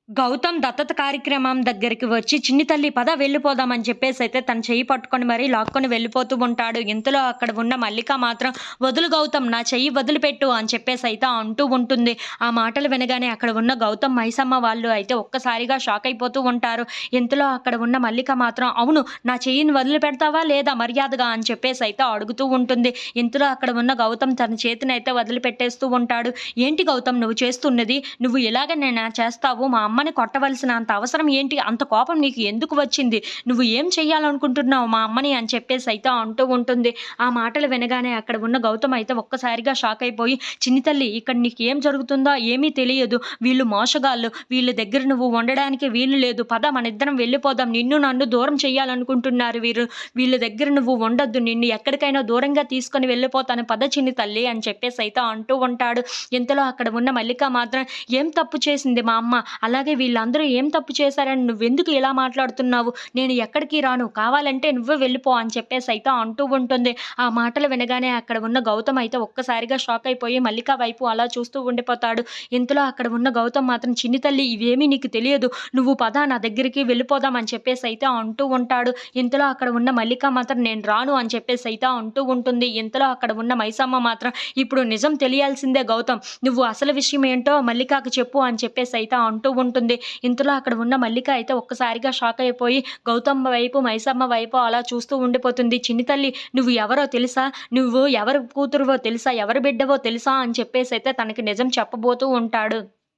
గౌతమ్ దత్తత కార్యక్రమం దగ్గరికి వచ్చి చిన్ని తల్లి పద వెళ్ళిపోదాం అని చెప్పేసైతే తన చెయ్యి పట్టుకొని మరీ లాక్కొని వెళ్ళిపోతూ ఉంటాడు. ఇంతలో అక్కడ ఉన్న మల్లిక మాత్రం "వదులు గౌతమ్ నా చెయ్యి వదిలిపెట్టు" అని చెప్పేసైతే అంటూ ఉంటుంది. ఆ మాటలు వినగానే అక్కడ ఉన్న గౌతమ్, మైసమ్మ వాళ్ళు అయితే ఒక్కసారిగా షాక్ అయిపోతూ ఉంటారు. ఇంతలో అక్కడ ఉన్న మల్లిక మాత్రం "అవును నా చెయ్యిని వదిలిపెడతావా లేదా మర్యాదగా" అని చెప్పేసైతే అడుగుతూ ఉంటుంది. ఇంతలో అక్కడ ఉన్న గౌతమ్ తన చేతినైతే వదిలిపెట్టేస్తూ ఉంటాడు. "ఏంటి గౌతమ్ నువ్వు చేస్తున్నది? నువ్వు ఇలాగనేనా చేస్తావు? మా అమ్మని కొట్టవలసిన అంత అవసరం ఏంటి? అంత కోపం నీకు ఎందుకు వచ్చింది? నువ్వు ఏం చెయ్యాలనుకుంటున్నావు మా అమ్మని" అని చెప్పేసైతే అంటూ ఉంటుంది. ఆ మాటలు వినగానే అక్కడ ఉన్న గౌతమ్ అయితే ఒక్కసారిగా షాక్ అయిపోయి, "చిన్ని తల్లి ఇక్కడ నీకేం జరుగుతుందో ఏమీ తెలియదు. వీళ్ళు మోసగాళ్ళు. వీళ్ళ దగ్గర నువ్వు ఉండడానికి వీలు లేదు. పద మనిద్దరం వెళ్ళిపోదాం. నిన్ను నన్ను దూరం చేయాలనుకుంటున్నారు వీరు. వీళ్ళ దగ్గర నువ్వు ఉండొద్దు. నిన్ను ఎక్కడికైనా దూరంగా తీసుకొని వెళ్ళిపోతాను. పద చిన్ని తల్లి" అని చెప్పేసైతే అంటూ ఉంటాడు. ఇంతలో అక్కడ ఉన్న మల్లిక మాత్రం, "ఏం తప్పు చేసింది మా అమ్మ? అలాగే వీళ్ళందరూ ఏం తప్పు చేశారని నువ్వెందుకు ఇలా మాట్లాడుతున్నావు? నేను ఎక్కడికి రాను. కావాలంటే నువ్వే వెళ్ళిపో" అని చెప్పేసైతే అంటూ ఉంటుంది. ఆ మాటలు వినగానే అక్కడ ఉన్న గౌతమ్ అయితే ఒక్కసారిగా షాక్ అయిపోయి మల్లిక వైపు అలా చూస్తూ ఉండిపోతాడు. ఇంతలో అక్కడ ఉన్న గౌతమ్ మాత్రం, "చిన్ని తల్లి ఇవేమీ నీకు తెలియదు. నువ్వు పద నా దగ్గరికి వెళ్ళిపోదాం" అని చెప్పేసైతే అంటూ ఉంటాడు. ఇంతలో అక్కడ ఉన్న మల్లిక మాత్రం, "నేను రాను" అని చెప్పేసైతే అంటూ ఉంటుంది. ఇంతలో అక్కడ ఉన్న మైసమ్మ మాత్రం, "ఇప్పుడు నిజం తెలియాల్సిందే గౌతమ్. నువ్వు అసలు విషయం ఏంటో మల్లికకి చెప్పు" అని చెప్పేసైతే అంటూ ఉంటుంది. ఇంతలో అక్కడ ఉన్న మల్లిక అయితే ఒక్కసారిగా షాక్ అయిపోయి గౌతమ్ వైపు, మైసమ్మ వైపు అలా చూస్తూ ఉండిపోతుంది. "చిన్ని తల్లి నువ్వు ఎవరో తెలుసా? నువ్వు ఎవరి కూతురువో తెలుసా? ఎవరి బిడ్డవో తెలుసా?" అని చెప్పేసైతే తనకి నిజం చెప్పబోతూ ఉంటాడు.